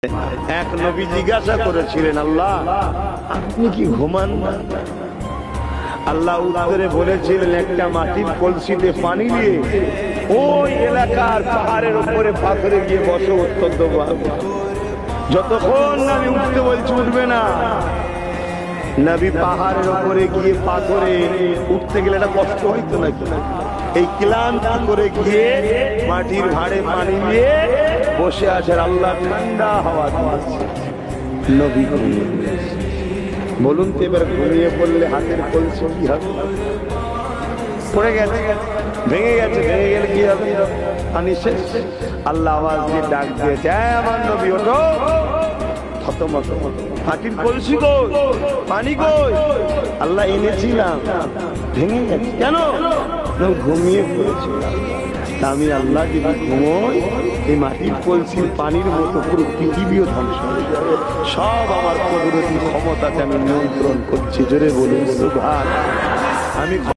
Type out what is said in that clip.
এক নবী জিজ্ঞাসা করেছিলেন, আল্লাহ আপনি কি ঘুমান না? আল্লাহ উত্তরে বলেছিলেন, একটা মাটির কলসিতে পানি দিয়ে ওই এলাকার পাহাড়ের উপরে পাথরে গিয়ে বসো, উত্তর দেবো। যতক্ষণ আমি উঠতে বলছি উঠবে না। নবী পাহাড়ের উপরে গিয়ে পাথরে উঠতে গেলে একটা কষ্ট হইতো নাকি? এই ক্লান্ত করে গিয়ে মাটির ভাড়ে পানি দিয়ে বসে আছে, আল্লাহ ঠান্ডা হাওয়া দিচ্ছে। নবী বলুন তো, এবার ঘুমিয়ে পড়লে হাতের কলসি কি হবে? পড়ে গেছে, ভেঙে গেছে, ভেঙে গেলে কি হবে? পানি শেষ। আল্লাহ আওয়াজ দিয়ে ডাক দিয়েছে, আমার নবী ওঠো। হাতির কলসি কই, পানি কই? আল্লাহ এনেছিলাম, ভেঙে গেছে। কেন? ঘুমিয়ে পড়েছিলাম। আমি আল্লাহ যদি ঘুমোই, এই মাটির কলসির পানির মতো পুরো পৃথিবীও ধ্বংস হয়ে যাবে। সব আমার কুদরতি ক্ষমতাকে আমি নিয়ন্ত্রণ করছি। জোরে বলুন সুবহান। আমি